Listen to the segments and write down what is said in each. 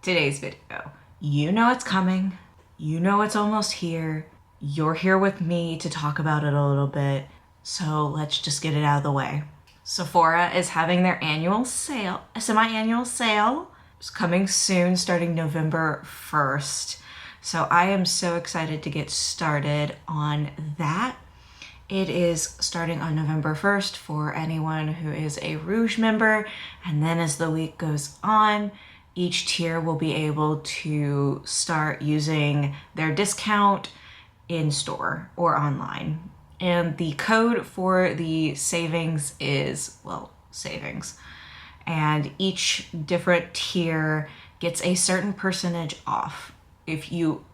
today's video. You know it's coming. You know it's almost here. You're here with me to talk about it a little bit. So let's just get it out of the way. Sephora is having their annual sale, a semi-annual sale. It's coming soon, starting November 1st. So I am so excited to get started on that. It is starting on November 1st for anyone who is a Rouge member. And then as the week goes on, each tier will be able to start using their discount in store or online. And the code for the savings is, well, savings. And each different tier gets a certain percentage off if you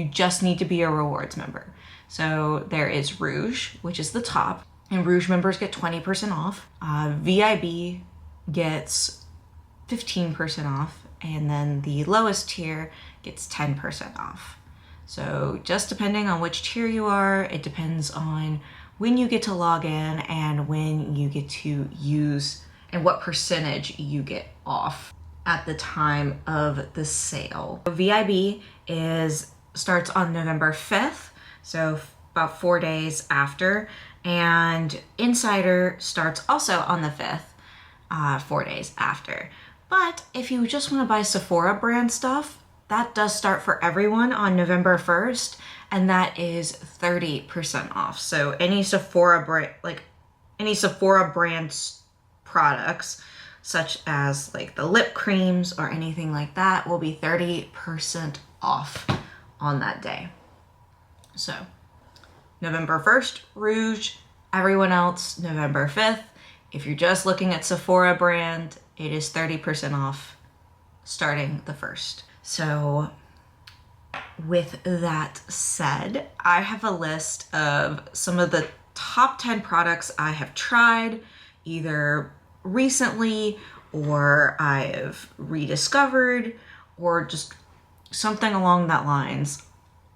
just need to be a rewards member. So there is Rouge, which is the top, and Rouge members get 20% off. VIB gets 15% off, and then the lowest tier gets 10% off. So just depending on which tier you are, it depends on when you get to log in and when you get to use and what percentage you get off at the time of the sale. VIB starts on November 5th, so about 4 days after, and Insider starts also on the 5th, 4 days after. But if you just want to buy Sephora brand stuff, that does start for everyone on November 1st, and that is 30% off. So any Sephora brand products, such as like the lip creams or anything like that, will be 30% off on that day. So November 1st, Rouge, everyone else, November 5th. If you're just looking at Sephora brand, it is 30% off starting the 1st. So with that said, I have a list of some of the top 10 products I have tried either recently or I've rediscovered or just something along that lines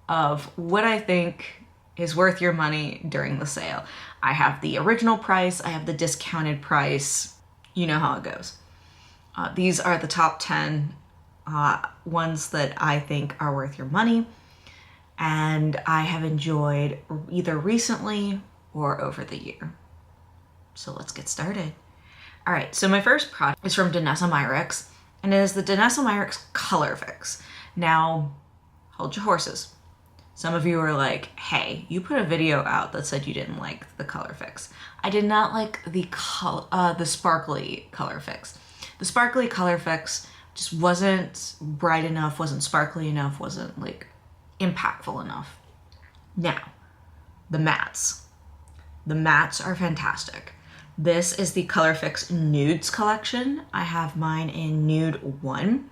of what I think is worth your money during the sale. I have the original price, I have the discounted price, you know how it goes. These are the top 10 ones that I think are worth your money and I have enjoyed either recently or over the year. So let's get started. All right, so my first product is from Danessa Myricks, and it is the Danessa Myricks Colorfix. Now, hold your horses. Some of you are like, hey, you put a video out that said you didn't like the Colorfix. I did not like the sparkly Colorfix. The sparkly Colorfix just wasn't bright enough, wasn't sparkly enough, wasn't like impactful enough. Now, the mattes. The mattes are fantastic. This is the Colorfix Nudes collection. I have mine in Nude 1,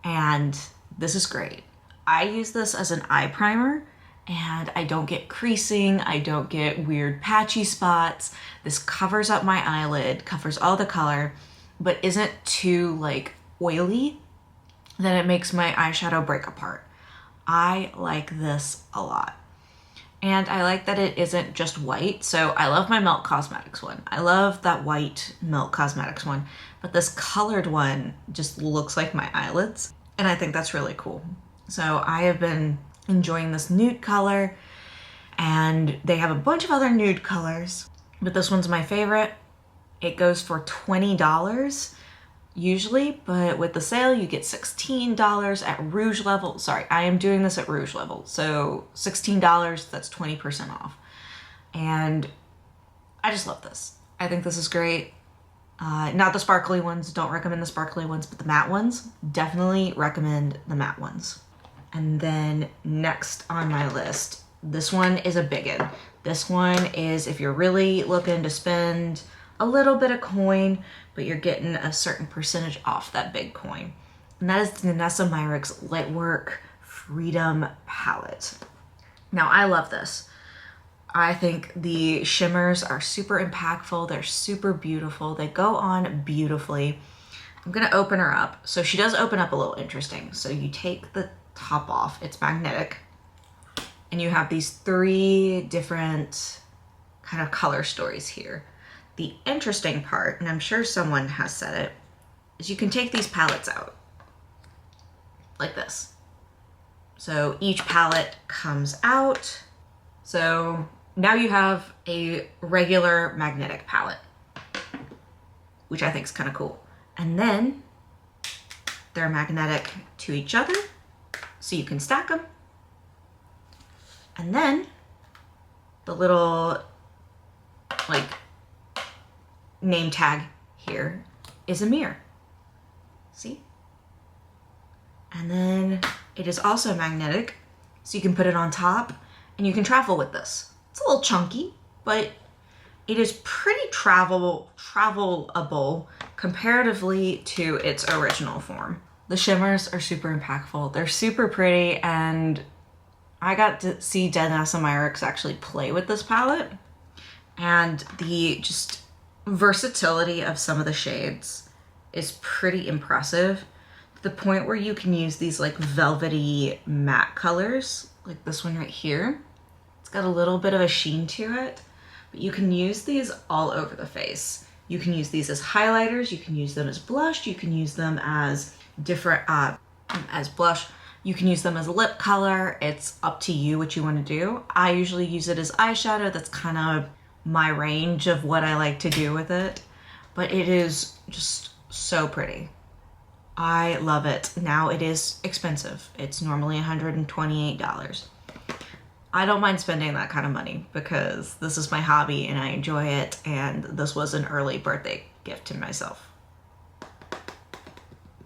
and this is great. I use this as an eye primer and I don't get creasing, I don't get weird patchy spots. This covers up my eyelid, covers all the color, but isn't too like oily that it makes my eyeshadow break apart. I like this a lot. And I like that it isn't just white. So I love my Milk Cosmetics one. I love that white Milk Cosmetics one, but this colored one just looks like my eyelids. And I think that's really cool. So I have been enjoying this nude color, and they have a bunch of other nude colors, but this one's my favorite. It goes for $20 usually, but with the sale you get $16 at Rouge level. Sorry, I am doing this at Rouge level. So $16, that's 20% off. And I just love this. I think this is great. Not the sparkly ones, don't recommend the sparkly ones, but the matte ones, definitely recommend the matte ones. And then next on my list, this one is a biggin. This one is if you're really looking to spend a little bit of coin, but you're getting a certain percentage off that big coin. And that is the Danessa Myricks Lightwork Freedom Palette. Now I love this. I think the shimmers are super impactful. They're super beautiful. They go on beautifully. I'm gonna open her up. So she does open up a little interesting. So you take the top off, it's magnetic, and you have these 3 different kind of color stories here. The interesting part, and I'm sure someone has said it, is you can take these palettes out. like this. So each palette comes out. So now you have a regular magnetic palette, which I think is kind of cool. And then they're magnetic to each other, so you can stack them. And then the little like name tag here is a mirror. See? And then it is also magnetic, so you can put it on top and you can travel with this. It's a little chunky, but it is pretty travelable comparatively to its original form. The shimmers are super impactful. They're super pretty, and I got to see Danessa Myricks actually play with this palette, and the just versatility of some of the shades is pretty impressive, to the point where you can use these like velvety matte colors, like this one right here. It's got a little bit of a sheen to it, but you can use these all over the face. You can use these as highlighters, you can use them as blush, you can use them as different, as blush, you can use them as a lip color. It's up to you what you want to do. I usually use it as eyeshadow. That's kind of my range of what I like to do with it, but it is just so pretty. I love it. Now it is expensive. It's normally $128. I don't mind spending that kind of money because this is my hobby and I enjoy it, and this was an early birthday gift to myself.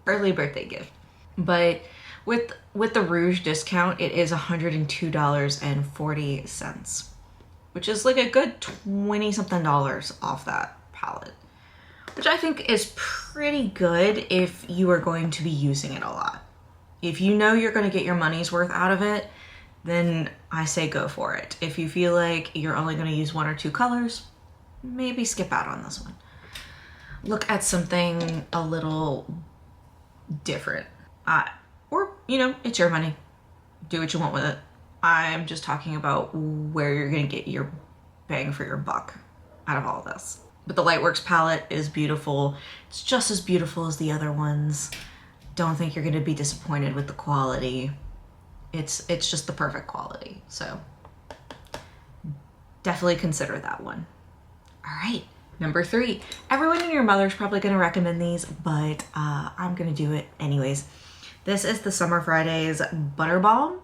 Early birthday gift. But with the Rouge discount, it is $102.40, which is like a good 20-something dollars off that palette, which I think is pretty good if you are going to be using it a lot. If you know you're going to get your money's worth out of it, then I say go for it. If you feel like you're only going to use 1 or 2 colors, maybe skip out on this one. Look at something a little different. Or, you know, it's your money. Do what you want with it. I'm just talking about where you're going to get your bang for your buck out of all of this. But the Lightworks palette is beautiful. It's just as beautiful as the other ones. Don't think you're going to be disappointed with the quality. It's just the perfect quality. So definitely consider that one. All right, number 3. Everyone and your mother's probably going to recommend these, but I'm going to do it anyways. This is the Summer Fridays Butter Balm.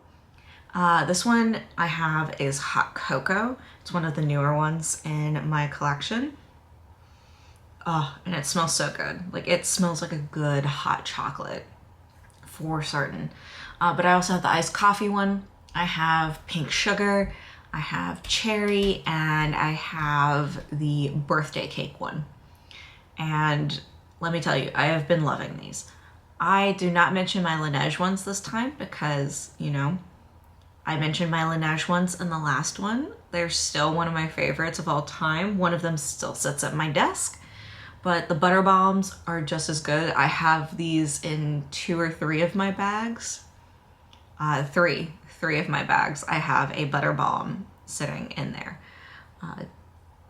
This one I have is Hot Cocoa. It's one of the newer ones in my collection. Oh, and it smells so good. Like, it smells like a good hot chocolate for certain. But I also have the iced coffee one. I have pink sugar, I have cherry, and I have the birthday cake one. And let me tell you, I have been loving these. I do not mention my Laneige ones this time because, you know, I mentioned my Laneige ones in the last one. They're still one of my favorites of all time. One of them still sits at my desk, but the Butter Balms are just as good. I have these in 2 or 3 of my bags. Three of my bags. I have a Butter Balm sitting in there,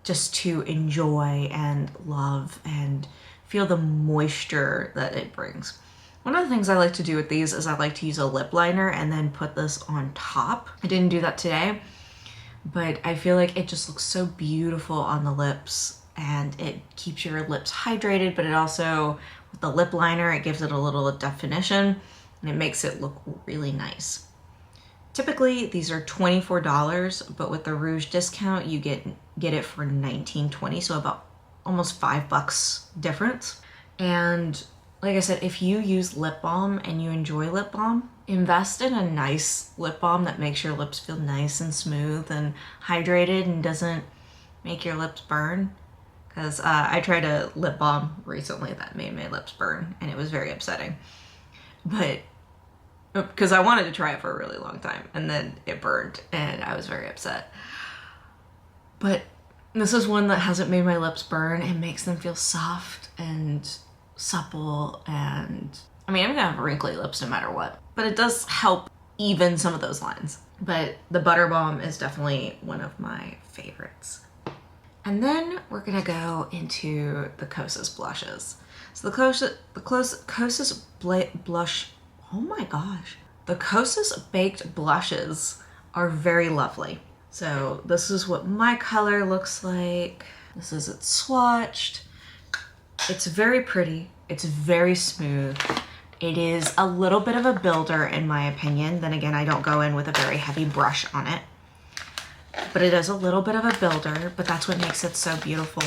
just to enjoy and love and feel the moisture that it brings. One of the things I like to do with these is I like to use a lip liner and then put this on top. I didn't do that today, but I feel like it just looks so beautiful on the lips, and it keeps your lips hydrated, but it also, with the lip liner, it gives it a little definition and it makes it look really nice. Typically these are $24, but with the Rouge discount you get it for $19.20, so about almost $5 difference. And like I said, if you use lip balm and you enjoy lip balm, invest in a nice lip balm that makes your lips feel nice and smooth and hydrated and doesn't make your lips burn. Because I tried a lip balm recently that made my lips burn, and it was very upsetting. But because I wanted to try it for a really long time, and then it burned and I was very upset. But this is one that hasn't made my lips burn. It makes them feel soft and supple, and I mean, I'm gonna have wrinkly lips no matter what, but it does help even some of those lines. But the Butter Balm is definitely one of my favorites. And then we're gonna go into the Kosas blushes. So the Kosas blush, Oh my gosh. The Kosas baked blushes are very lovely. So this is what my color looks like. This is it swatched. It's very pretty. It's very smooth. It is a little bit of a builder in my opinion. Then again, I don't go in with a very heavy brush on it. But it is a little bit of a builder, but that's what makes it so beautiful,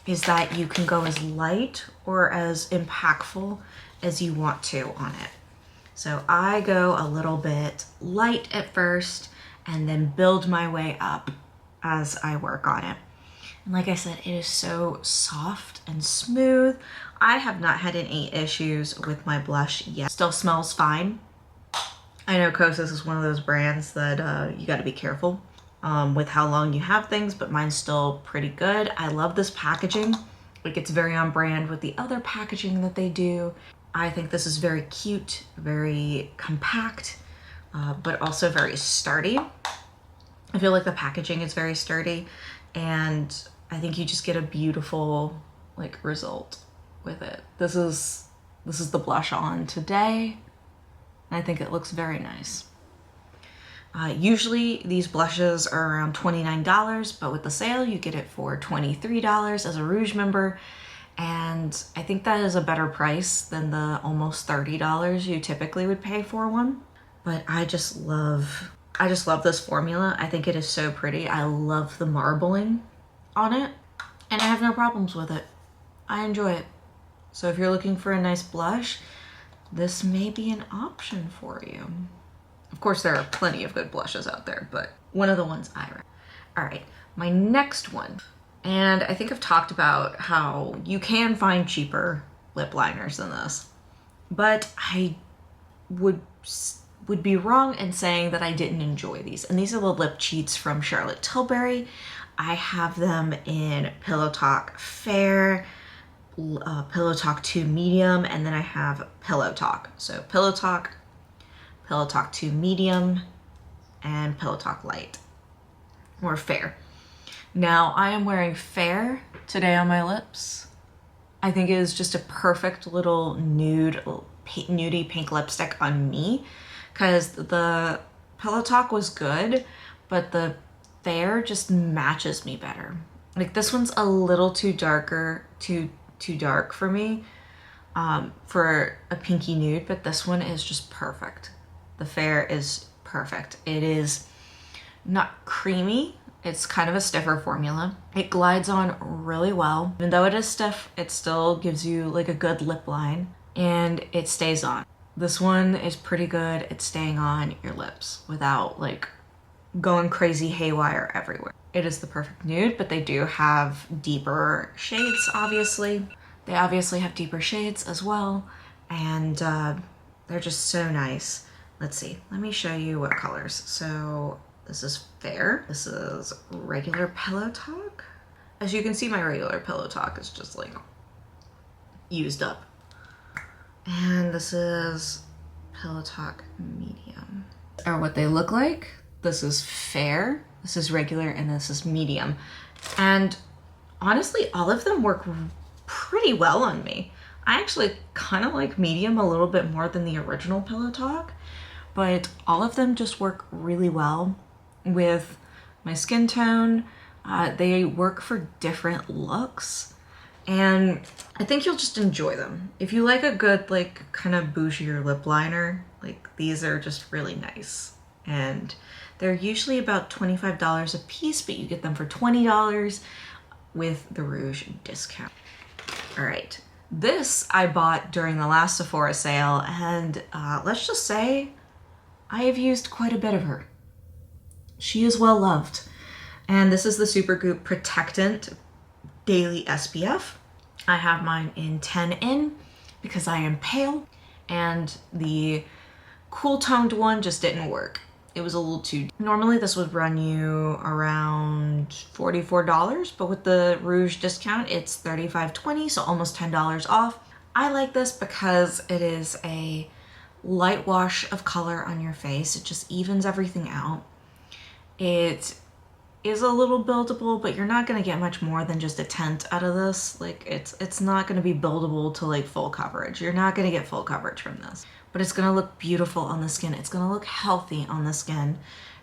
is that you can go as light or as impactful as you want to on it. So I go a little bit light at first and then build my way up as I work on it. And like I said, it is so soft and smooth. I have not had any issues with my blush yet. Still smells fine. I know Kosas is one of those brands that you gotta be careful with how long you have things, but mine's still pretty good. I love this packaging. Like, it's very on brand with the other packaging that they do. I think this is very cute, very compact, but also very sturdy. I feel like the packaging is very sturdy, and I think you just get a beautiful like result with it. This is the blush on today, and I think it looks very nice. Usually these blushes are around $29, but with the sale you get it for $23 as a Rouge member, and I think that is a better price than the almost $30 you typically would pay for one. But I just love this formula. I think it is so pretty. I love the marbling on it, and I have no problems with it. I enjoy it. So if you're looking for a nice blush, this may be an option for you. Of course, there are plenty of good blushes out there, but one of the ones I recommend. All right, my next one. And I think I've talked about how you can find cheaper lip liners than this, but I would be wrong in saying that I didn't enjoy these. And these are the lip cheats from Charlotte Tilbury. I have them in Pillow Talk Fair, Pillow Talk 2 Medium, and then I have Pillow Talk. So Pillow Talk 2 Medium, and Pillow Talk Light, or Fair. Now I am wearing Fair today on my lips. I think it is just a perfect little nudie pink lipstick on me, because the Pillow Talk was good, but the Fair just matches me better. Like, this one's a little too dark for me for a pinky nude, but this one is just perfect. The Fair is perfect. It is not creamy. It's kind of a stiffer formula. It glides on really well. Even though it is stiff, it still gives you like a good lip line, and it stays on. This one is pretty good at staying on your lips without like going crazy haywire everywhere. It is the perfect nude, but they do have deeper shades, obviously. They obviously have deeper shades as well, and they're just so nice. Let's see, let me show you what colors. So this is Fair. This is regular Pillow Talk. As you can see, my regular Pillow Talk is just like used up. And this is Pillow Talk Medium. Are what they look like. This is Fair, this is regular, and this is medium. And honestly, all of them work pretty well on me. I actually kind of like medium a little bit more than the original Pillow Talk, but all of them just work really well with my skin tone. They work for different looks, and I think you'll just enjoy them. If you like a good, like, kind of bougier lip liner, like, these are just really nice. And they're usually about $25 a piece, but you get them for $20 with the Rouge discount. All right, this I bought during the last Sephora sale, and let's just say I have used quite a bit of her. She is well loved. And this is the Supergoop Protectint Daily SPF. I have mine in 10 because I am pale, and the cool toned one just didn't work. It was a little too... Normally this would run you around $44, but with the Rouge discount, it's $35.20, so almost $10 off. I like this because it is a light wash of color on your face. It just evens everything out. It is a little buildable, but you're not going to get much more than just a tint out of this. Like, it's not going to be buildable to like full coverage. You're not going to get full coverage from this, but it's gonna look beautiful on the skin. It's gonna look healthy on the skin.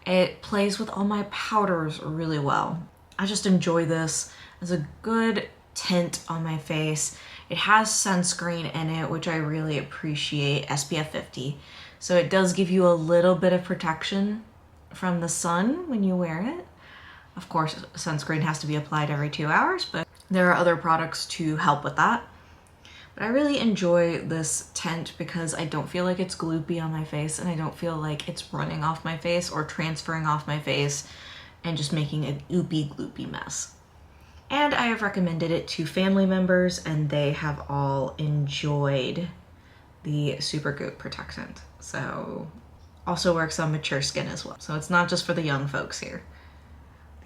It plays with all my powders really well. I just enjoy this as a good tint on my face. It has sunscreen in it, which I really appreciate, SPF 50. So it does give you a little bit of protection from the sun when you wear it. Of course, sunscreen has to be applied every 2 hours, but there are other products to help with that. But I really enjoy this tint because I don't feel like it's gloopy on my face, and I don't feel like it's running off my face or transferring off my face and just making an oopy gloopy mess. And I have recommended it to family members, and they have all enjoyed the Supergoop Protectint. So also works on mature skin as well. So it's not just for the young folks here.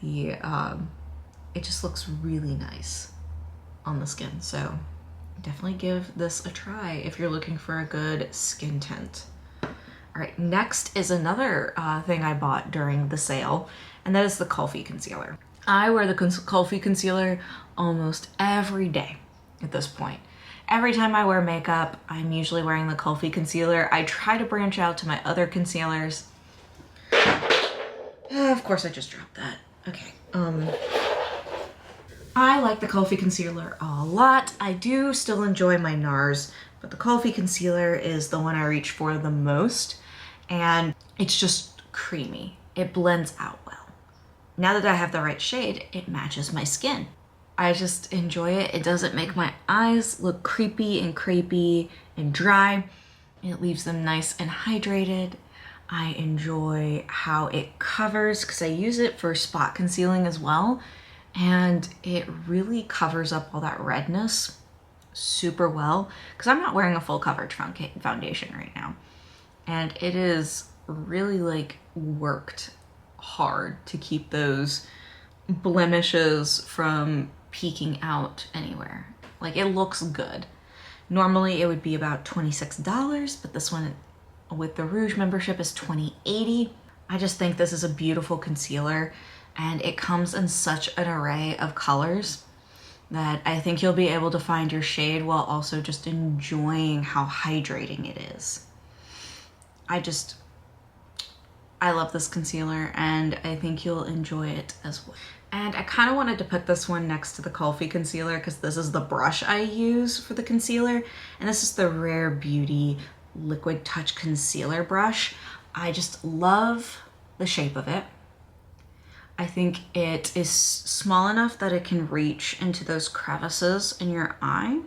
It just looks really nice on the skin. So definitely give this a try if you're looking for a good skin tint. All right, next is another thing I bought during the sale, and that is the Kulfi concealer. I wear the Kulfi concealer almost every day at this point. Every time I wear makeup, I'm usually wearing the Kulfi concealer. I try to branch out to my other concealers. Of course, I just dropped that. Okay. I like the Kulfi concealer a lot. I do still enjoy my NARS, but the Kulfi concealer is the one I reach for the most, and it's just creamy. It blends out well. Now that I have the right shade, it matches my skin. I just enjoy it. It doesn't make my eyes look creepy and crepey and dry. It leaves them nice and hydrated. I enjoy how it covers because I use it for spot concealing as well. And it really covers up all that redness super well because I'm not wearing a full coverage foundation right now. And it is really like worked hard to keep those blemishes from peeking out anywhere. Like, it looks good. Normally it would be about $26, but this one with the Rouge membership is $20.80. I just think this is a beautiful concealer, and it comes in such an array of colors that I think you'll be able to find your shade while also just enjoying how hydrating it is. I love this concealer, and I think you'll enjoy it as well. And I kind of wanted to put this one next to the Kulfi concealer because this is the brush I use for the concealer, and this is the Rare Beauty Liquid Touch Concealer brush. I just love the shape of it. I think it is small enough that it can reach into those crevices in your eye,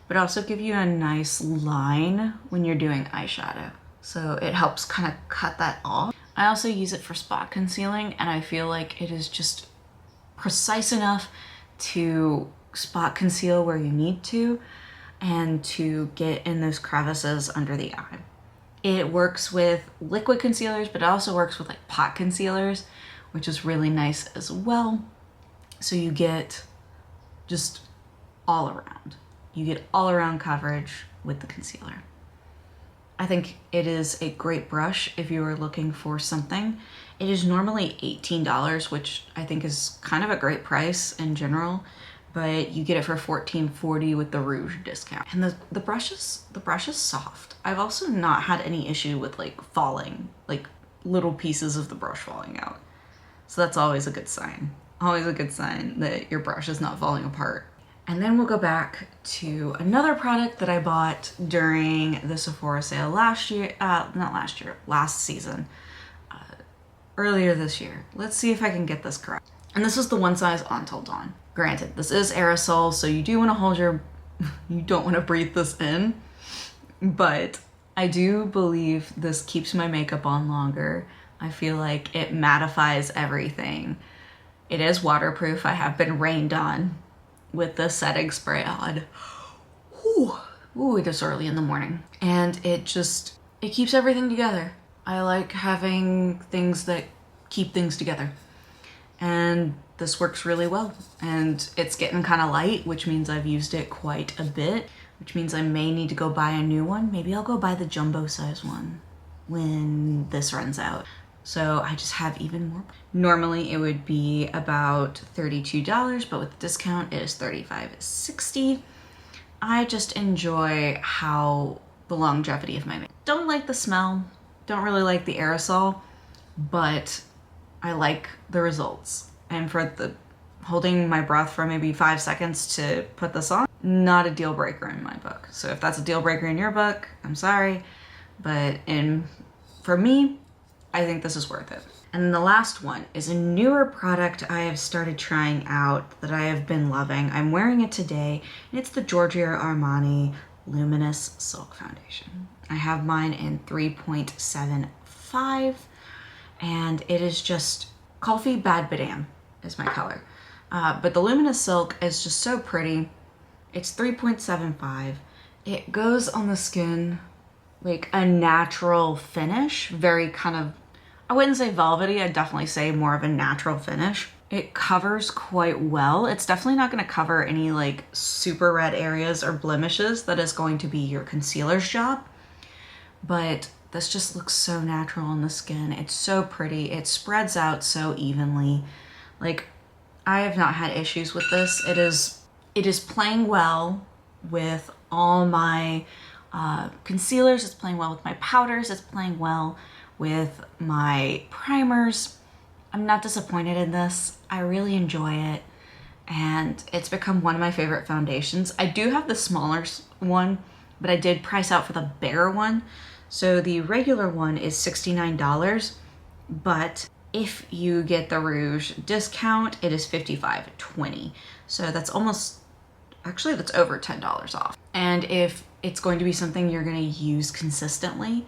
but also give you a nice line when you're doing eyeshadow. So it helps kind of cut that off. I also use it for spot concealing, and I feel like it is just precise enough to spot conceal where you need to and to get in those crevices under the eye. It works with liquid concealers, but it also works with like pot concealers, which is really nice as well. So you get just all around. You get all around coverage with the concealer. I think it is a great brush if you are looking for something. It is normally $18, which I think is kind of a great price in general, but you get it for $14.40 with the Rouge discount. And the brush is soft. I've also not had any issue with like falling, like little pieces of the brush falling out. So that's always a good sign. Always a good sign that your brush is not falling apart. And then we'll go back to another product that I bought during the Sephora sale last season, earlier this year. Let's see if I can get this correct. And this is the One Size Until Dawn. Granted, this is aerosol, so you do want to hold you don't want to breathe this in, but I do believe this keeps my makeup on longer. I feel like it mattifies everything. It is waterproof. I have been rained on with the setting spray on. Ooh, it is early in the morning. And it keeps everything together. I like having things that keep things together. And this works really well. And it's getting kind of light, which means I've used it quite a bit, which means I may need to go buy a new one. Maybe I'll go buy the jumbo size one when this runs out. So I just have even more. Normally it would be about $32, but with the discount it is $35.60. I just enjoy how the longevity of my makeup. Don't like the smell, don't really like the aerosol, but I like the results. And for the holding my breath for maybe 5 seconds to put this on, not a deal breaker in my book. So if that's a deal breaker in your book, I'm sorry, but for me, I think this is worth it. And the last one is a newer product I have started trying out that I have been loving. I'm wearing it today, and it's the Giorgio Armani Luminous Silk Foundation. I have mine in 3.75, and it is just Kulfi Badaam is my color. But the Luminous Silk is just so pretty. It's 3.75. It goes on the skin like a natural finish, very kind of, I wouldn't say velvety, I'd definitely say more of a natural finish. It covers quite well. It's definitely not going to cover any like super red areas or blemishes. That is going to be your concealer's job. But this just looks so natural on the skin. It's so pretty. It spreads out so evenly. Like, I have not had issues with this. It is playing well with all my concealers. It's playing well with my powders. It's playing well with my primers. I'm not disappointed in this. I really enjoy it, and it's become one of my favorite foundations. I do have the smaller one, but I did price out for the bigger one. So the regular one is $69, but if you get the Rouge discount, it is $55.20. So that's almost, actually that's over $10 off. And if it's going to be something you're going to use consistently,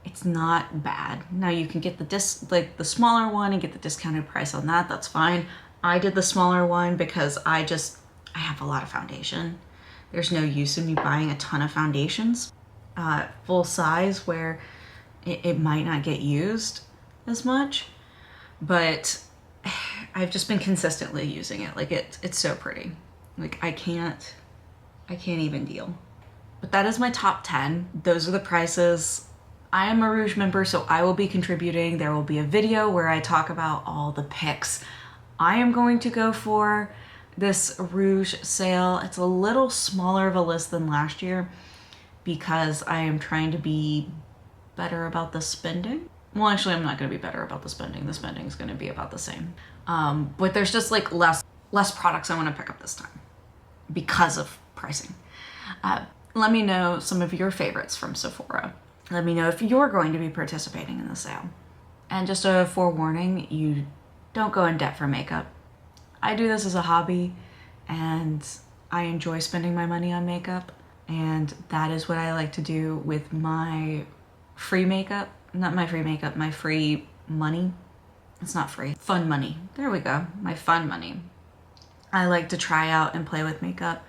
it's not bad. Now you can get the smaller one and get the discounted price on that. That's fine. I did the smaller one because I have a lot of foundation. There's no use in me buying a ton of foundations full size where it might not get used as much. But I've just been consistently using it. Like it's so pretty. Like I can't even deal. But that is my top 10. Those are the prices. I am a Rouge member, so I will be contributing. There will be a video where I talk about all the picks I am going to go for this Rouge sale. It's a little smaller of a list than last year because I am trying to be better about the spending. Well, actually, I'm not going to be better about the spending. The spending is going to be about the same. But there's just like less products I want to pick up this time because of pricing. Let me know some of your favorites from Sephora. Let me know if you're going to be participating in the sale. And just a forewarning, you don't go in debt for makeup. I do this as a hobby, and I enjoy spending my money on makeup, and that is what I like to do with my free makeup. Not my free makeup, my free money. It's not free. Fun money. There we go. My fun money. I like to try out and play with makeup,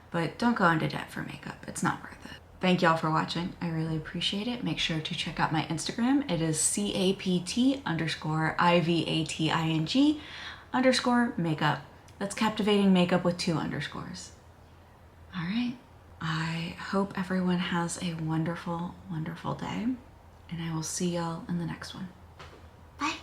but don't go into debt for makeup. It's not worth it. Thank y'all for watching. I really appreciate it. Make sure to check out my Instagram. It is CAPT_IVATING_makeup. That's captivating makeup with 2 underscores. All right. I hope everyone has a wonderful, wonderful day, and I will see y'all in the next one. Bye.